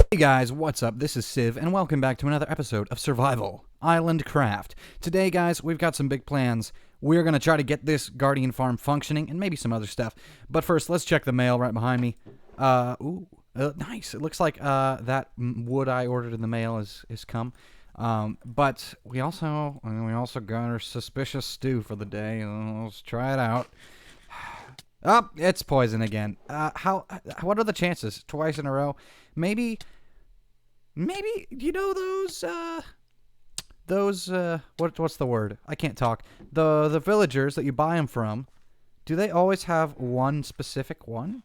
Hey guys, what's up? This is Civ, and welcome back to another episode of Survival IslandCraft. Today, guys, we've got some big plans. We're going to try to get this Guardian farm functioning, and maybe some other stuff. But first, let's check the mail right behind me. Nice. It looks like that wood I ordered in the mail is come. But we also got our suspicious stew for the day. Let's try it out. Oh, it's poison again. What are the chances? Twice in a row? Maybe, you know, what's the word? I can't talk. The villagers that you buy them from, do they always have one specific one?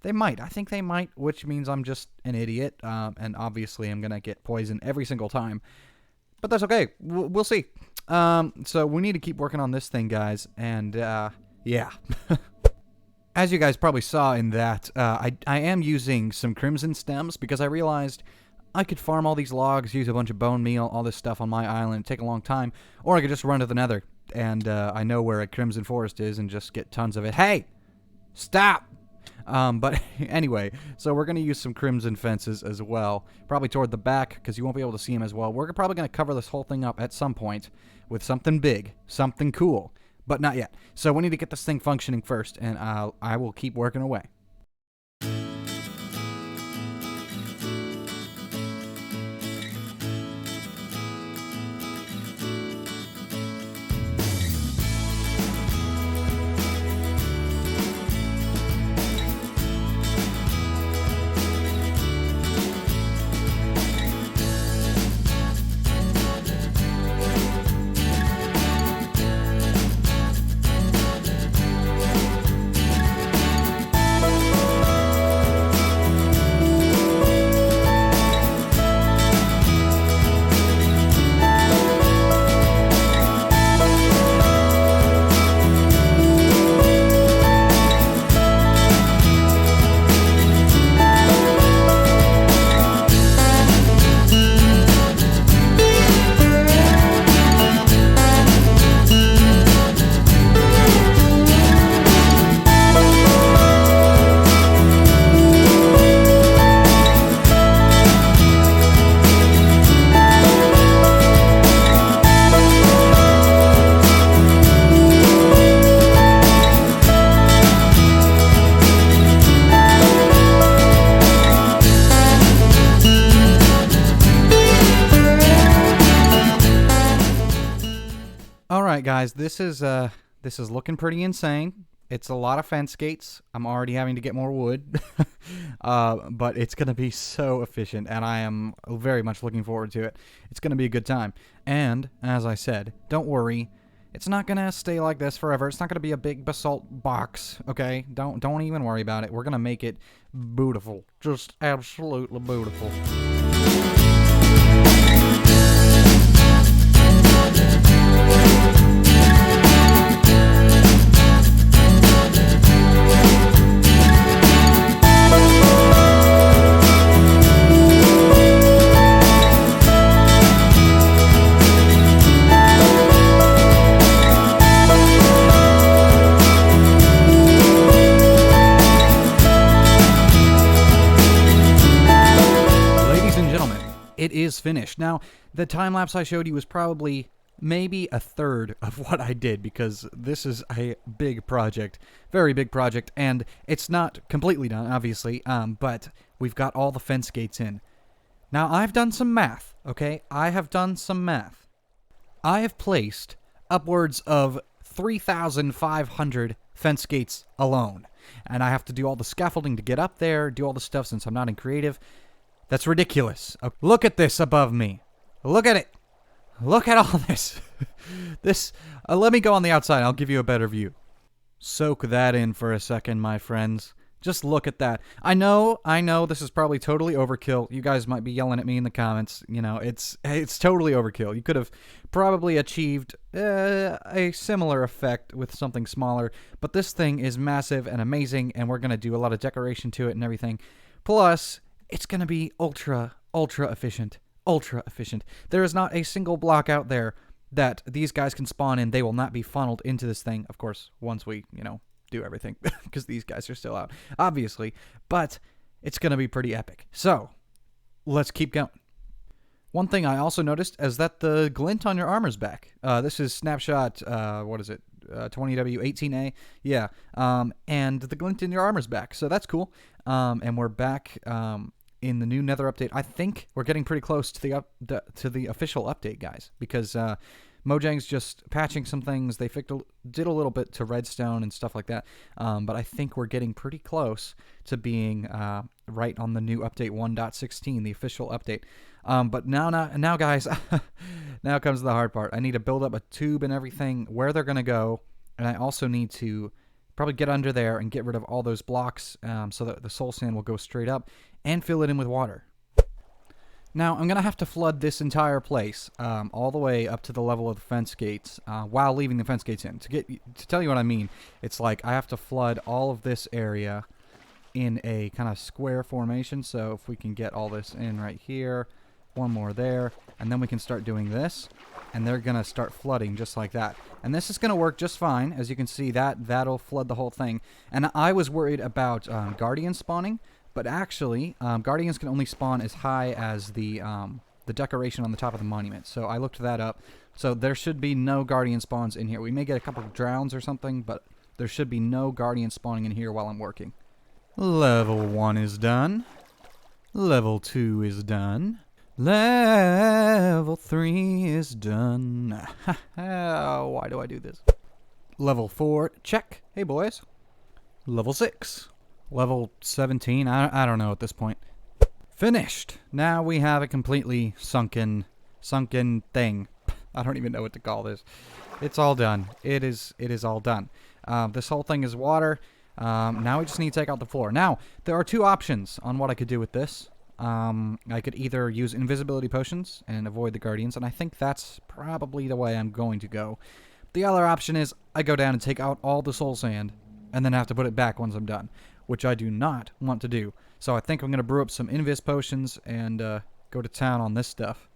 They might. I think they might, which means I'm just an idiot, and obviously I'm gonna get poisoned every single time. But that's okay. We'll see. So we need to keep working on this thing, guys, and, yeah. As you guys probably saw in that, I am using some crimson stems because I realized I could farm all these logs, use a bunch of bone meal, all this stuff on my island, take a long time, or I could just run to the nether, and I know where a crimson forest is and just get tons of it. Hey! Stop! But anyway, so we're going to use some crimson fences as well, probably toward the back because you won't be able to see them as well. We're probably going to cover this whole thing up at some point with something big, something cool. But not yet. So we need to get this thing functioning first, and I will keep working away. Alright guys, this is looking pretty insane. It's a lot of fence gates. I'm already having to get more wood. But it's going to be so efficient, and I am very much looking forward to it. It's going to be a good time. And, as I said, don't worry. It's not going to stay like this forever. It's not going to be a big basalt box, okay? Don't even worry about it. We're going to make it beautiful. Just absolutely beautiful. It is finished. Now, the time-lapse I showed you was probably maybe a third of what I did because this is a big project, very big project, and it's not completely done, obviously, but we've got all the fence gates in. Now, I've done some math, okay? I have done some math. I have placed upwards of 3,500 fence gates alone, and I have to do all the scaffolding to get up there, do all the stuff since I'm not in creative. That's ridiculous. Look at this above me. Look at it. Look at all this. Let me go on the outside. I'll give you a better view. Soak that in for a second, my friends. Just look at that. I know, this is probably totally overkill. You guys might be yelling at me in the comments. You know, it's totally overkill. You could have probably achieved a similar effect with something smaller, but this thing is massive and amazing, and we're going to do a lot of decoration to it and everything. Plus, it's going to be ultra efficient. Ultra efficient. There is not a single block out there that these guys can spawn in. They will not be funneled into this thing, of course, once we, do everything, because these guys are still out, obviously, but it's going to be pretty epic. So, let's keep going. One thing I also noticed is that the glint on your armor's back. This is snapshot, what is it? 20W18A? Yeah. And the glint in your armor's back. So that's cool. And we're back in the new Nether update. I think we're getting pretty close to the official update, guys, because Mojang's just patching some things. They did a little bit to redstone and stuff like that. But I think we're getting pretty close to being right on the new update 1.16, the official update. But now, guys, now comes the hard part. I need to build up a tube and everything, where they're going to go, and I also need to probably get under there and get rid of all those blocks so that the soul sand will go straight up and fill it in with water. Now, I'm going to have to flood this entire place all the way up to the level of the fence gates while leaving the fence gates in. To tell you what I mean, it's like I have to flood all of this area in a kind of square formation. So if we can get all this in right here, one more there, and then we can start doing this, and they're going to start flooding just like that. And this is going to work just fine. As you can see, that'll flood the whole thing. And I was worried about guardians spawning, but actually, guardians can only spawn as high as the decoration on the top of the monument. So I looked that up. So there should be no guardian spawns in here. We may get a couple of drowns or something, but there should be no guardian spawning in here while I'm working. Level 1 is done. Level 2 is done. Level 3 is done. Why do I do this? Level 4, check. Hey, boys. Level 6. Level 17, I don't know at this point. Finished. Now we have a completely sunken thing. I don't even know what to call this. It's all done. It is all done. This whole thing is water. Now we just need to take out the floor. Now, there are two options on what I could do with this. I could either use invisibility potions and avoid the guardians, and I think that's probably the way I'm going to go. The other option is I go down and take out all the soul sand and then have to put it back once I'm done, which I do not want to do. So I think I'm going to brew up some invis potions and go to town on this stuff.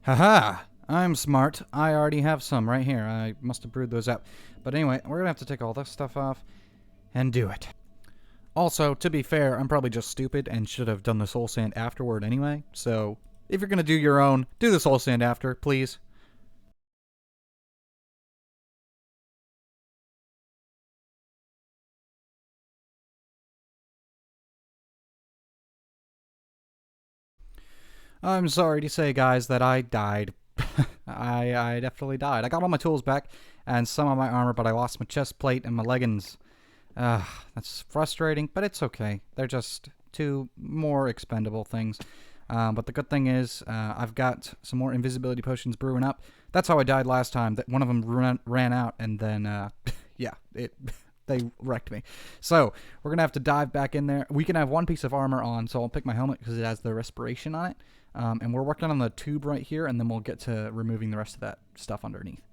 Haha! I'm smart. I already have some right here. I must have brewed those up. But anyway, we're going to have to take all this stuff off and do it. Also, to be fair, I'm probably just stupid and should have done the soul sand afterward anyway. So, if you're going to do your own, do the soul sand after, please. I'm sorry to say, guys, that I died. I definitely died. I got all my tools back and some of my armor, but I lost my chest plate and my leggings. That's frustrating, but it's okay. They're just two more expendable things. But the good thing is, I've got some more invisibility potions brewing up. That's how I died last time. That one of them ran out, and then, yeah, they wrecked me. So, we're going to have to dive back in there. We can have one piece of armor on, so I'll pick my helmet because it has the respiration on it. And we're working on the tube right here, and then we'll get to removing the rest of that stuff underneath.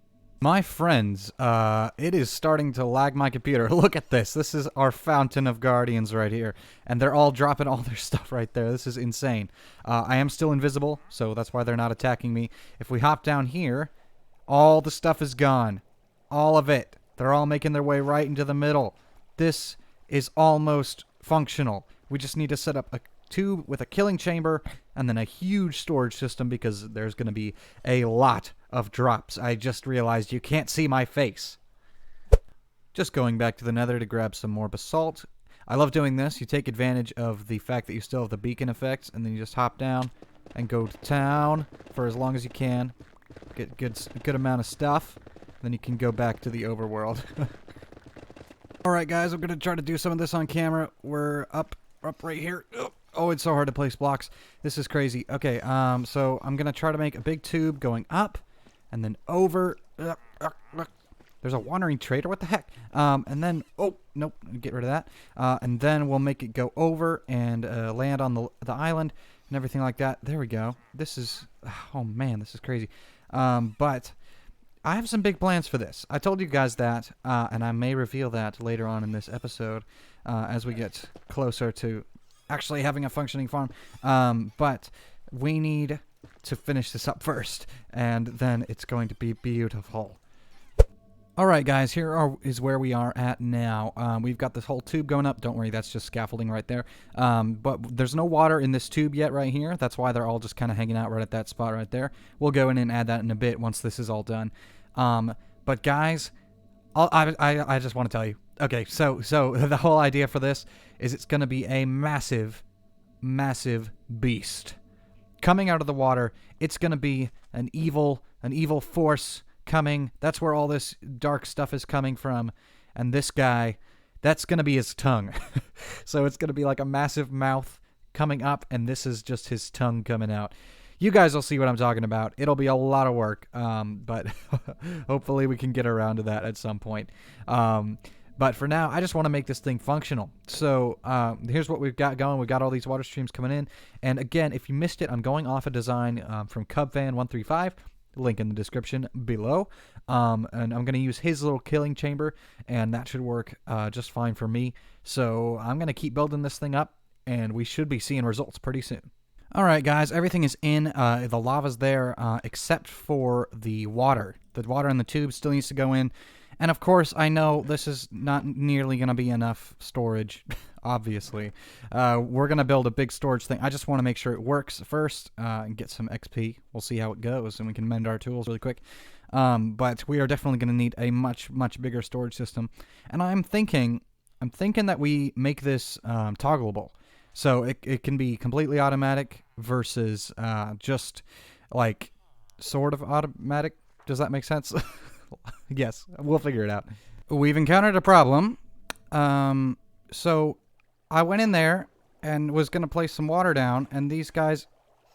My friends, it is starting to lag my computer. Look at this. This is our fountain of guardians right here. And they're all dropping all their stuff right there. This is insane. I am still invisible, so that's why they're not attacking me. If we hop down here, all the stuff is gone. All of it. They're all making their way right into the middle. This is almost functional. We just need to set up a tube with a killing chamber and then a huge storage system because there's going to be a lot of drops. I just realized you can't see my face. Just going back to the nether to grab some more basalt. I love doing this. You take advantage of the fact that you still have the beacon effects, and then you just hop down and go to town for as long as you can. Get a good amount of stuff. Then you can go back to the overworld. Alright guys, I'm going to try to do some of this on camera. We're up right here. Oh, it's so hard to place blocks. This is crazy. Okay, so I'm going to try to make a big tube going up and then over. There's a wandering trader. What the heck? And then, oh, nope, get rid of that. And then we'll make it go over and land on the island and everything like that. There we go. This is, oh man, this is crazy. But I have some big plans for this. I told you guys that, and I may reveal that later on in this episode as we get closer to actually having a functioning farm. But we need to finish this up first, and then it's going to be beautiful. Alright guys, is where we are at now. We've got this whole tube going up. Don't worry, that's just scaffolding right there. But there's no water in this tube yet right here. That's why they're all just kind of hanging out right at that spot right there. We'll go in and add that in a bit once this is all done. But guys, I just want to tell you. Okay, so the whole idea for this is it's going to be a massive, massive beast. Coming out of the water, it's going to be an evil force coming. That's where all this dark stuff is coming from. And this guy, that's going to be his tongue. So it's going to be like a massive mouth coming up, and this is just his tongue coming out. You guys will see what I'm talking about. It'll be a lot of work, but hopefully we can get around to that at some point. But for now, I just want to make this thing functional. So here's what we've got going. We've got all these water streams coming in. And again, if you missed it, I'm going off a design from CubFan135. Link in the description below. And I'm going to use his little killing chamber, and that should work just fine for me. So I'm going to keep building this thing up, and we should be seeing results pretty soon. Alright guys, everything is in. The lava's there, except for the water. The water in the tube still needs to go in. And of course, I know this is not nearly going to be enough storage, obviously. We're going to build a big storage thing. I just want to make sure it works first and get some XP. We'll see how it goes, and we can mend our tools really quick. But we are definitely going to need a much, much bigger storage system. And I'm thinking that we make this toggleable. So it can be completely automatic versus just like sort of automatic. Does that make sense? Yes, we'll figure it out. We've encountered a problem. So I went in there and was going to place some water down, and these guys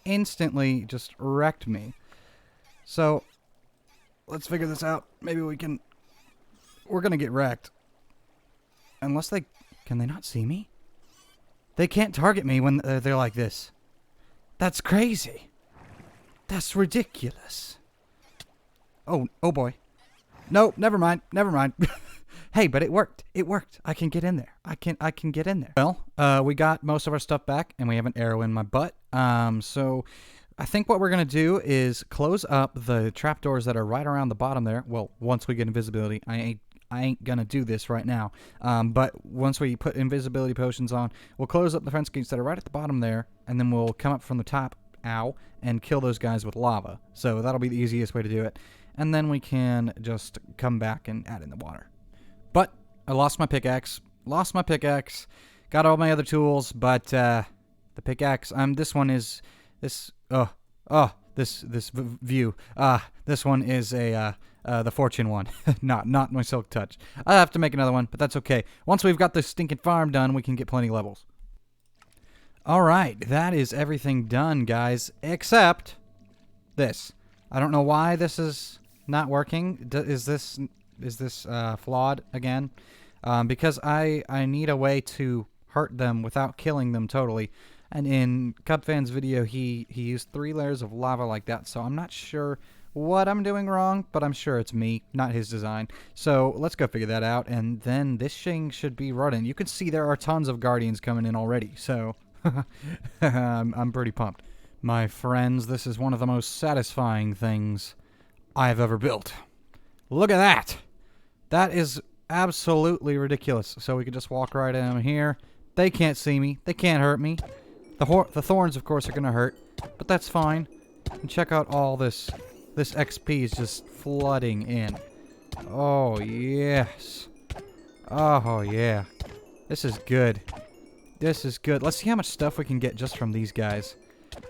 instantly just wrecked me. So let's figure this out. Maybe we can... We're going to get wrecked. Unless they... Can they not see me? They can't target me when they're like this. That's crazy. That's ridiculous. Oh boy. No, never mind. Never mind. Hey, but it worked. It worked. I can get in there. I can get in there. Well, we got most of our stuff back, and we have an arrow in my butt. So I think what we're going to do is close up the trapdoors that are right around the bottom there. Well, once we get invisibility, I ain't going to do this right now. But once we put invisibility potions on, we'll close up the fence gates that are right at the bottom there, and then we'll come up from the top, and kill those guys with lava. So that'll be the easiest way to do it. And then we can just come back and add in the water. But I lost my pickaxe. Got all my other tools, but the pickaxe. This one is this. This view. This one is a the fortune one, not my silk touch. I have to make another one, but that's okay. Once we've got this stinking farm done, we can get plenty of levels. All right, that is everything done, guys, except this. I don't know why this is not working. Is this flawed again? Because I need a way to hurt them without killing them totally. And in CubFan's video, he used 3 layers of lava like that. So I'm not sure what I'm doing wrong, but I'm sure it's me, not his design. So let's go figure that out, and then this thing should be running. You can see there are tons of guardians coming in already. So I'm pretty pumped. My friends, this is one of the most satisfying things I've ever built. Look at that! That is absolutely ridiculous. So we can just walk right in here. They can't see me. They can't hurt me. The thorns, of course, are going to hurt, but that's fine. And check out all this. This XP is just flooding in. Oh, yes. Oh, yeah. This is good. This is good. Let's see how much stuff we can get just from these guys.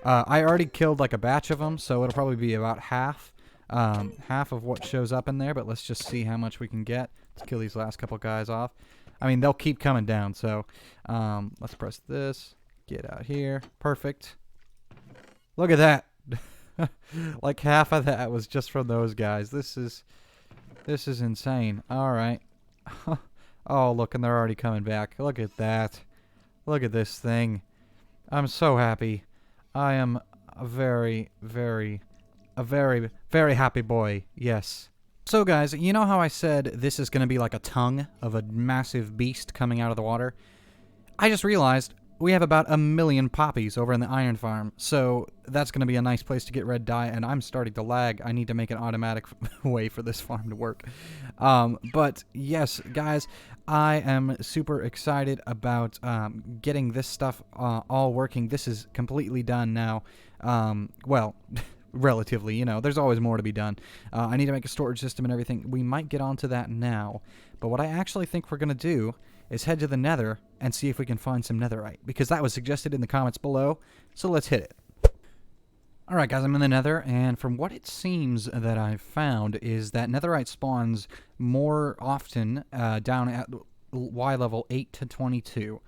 I already killed like a batch of them, so it'll probably be about half of what shows up in there, but let's just see how much we can get. Let's kill these last couple guys off. I mean, they'll keep coming down, so let's press this. Get out here. Perfect. Look at that. Like half of that was just from those guys. This is insane. All right. Oh, look, and they're already coming back. Look at that. Look at this thing. I'm so happy. I am a very, very happy boy. Yes. So guys, you know how I said this is going to be like a tongue of a massive beast coming out of the water? I just realized we have about 1,000,000 poppies over in the iron farm, so that's going to be a nice place to get red dye, and I'm starting to lag. I need to make an automatic way for this farm to work. But yes, guys, I am super excited about getting this stuff all working. This is completely done now. Well, relatively, there's always more to be done. I need to make a storage system and everything. We might get onto that now, but what I actually think we're going to do is head to the Nether and see if we can find some Netherite, because that was suggested in the comments below, so let's hit it. Alright guys, I'm in the Nether, and from what it seems that I've found is that Netherite spawns more often down at Y level 8 to 22.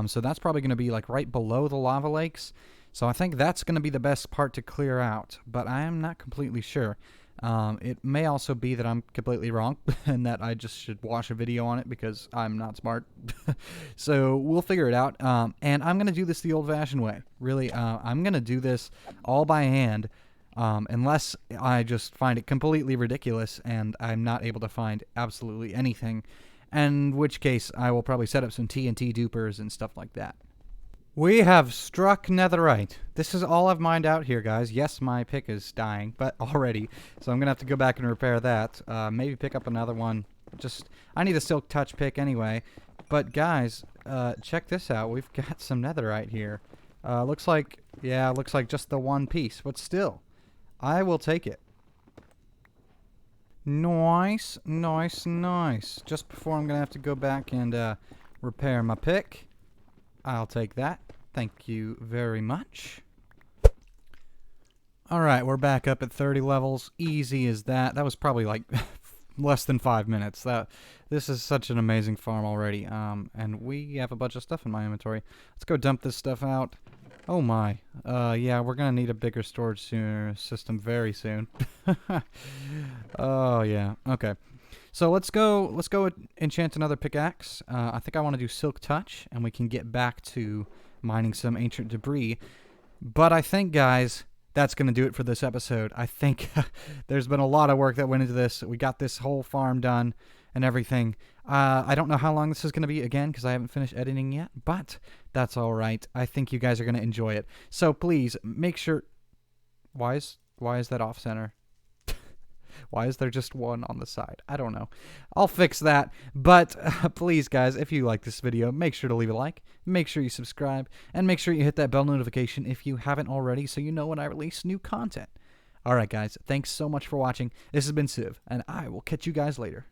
So that's probably going to be like right below the lava lakes, so I think that's going to be the best part to clear out, but I am not completely sure. It may also be that I'm completely wrong and that I just should watch a video on it because I'm not smart. So we'll figure it out. And I'm going to do this the old-fashioned way. Really, I'm going to do this all by hand unless I just find it completely ridiculous and I'm not able to find absolutely anything, in which case I will probably set up some TNT dupers and stuff like that. We have struck Netherite. This is all I've mined out here, guys. Yes, my pick is dying, but already. So I'm going to have to go back and repair that. Maybe pick up another one. I need a silk touch pick anyway. But guys, check this out. We've got some Netherite here. Looks like just the one piece, but still, I will take it. Nice, nice, nice. Just before I'm going to have to go back and repair my pick. I'll take that. Thank you very much. Alright, we're back up at 30 levels. Easy as that. That was probably like less than 5 minutes. This is such an amazing farm already. And we have a bunch of stuff in my inventory. Let's go dump this stuff out. Oh my. Yeah, we're gonna need a bigger storage system very soon. Oh yeah. Okay. So let's go enchant another pickaxe. I think I want to do Silk Touch, and we can get back to mining some ancient debris. But I think, guys, that's going to do it for this episode. I think there's been a lot of work that went into this. We got this whole farm done and everything. I don't know how long this is going to be, again, because I haven't finished editing yet, but that's all right. I think you guys are going to enjoy it. So please, make sure... Why is that off-center? Why is there just one on the side? I don't know. I'll fix that. But please, guys, if you like this video, make sure to leave a like, make sure you subscribe, and make sure you hit that bell notification if you haven't already so you know when I release new content. Alright, guys, thanks so much for watching. This has been Civ, and I will catch you guys later.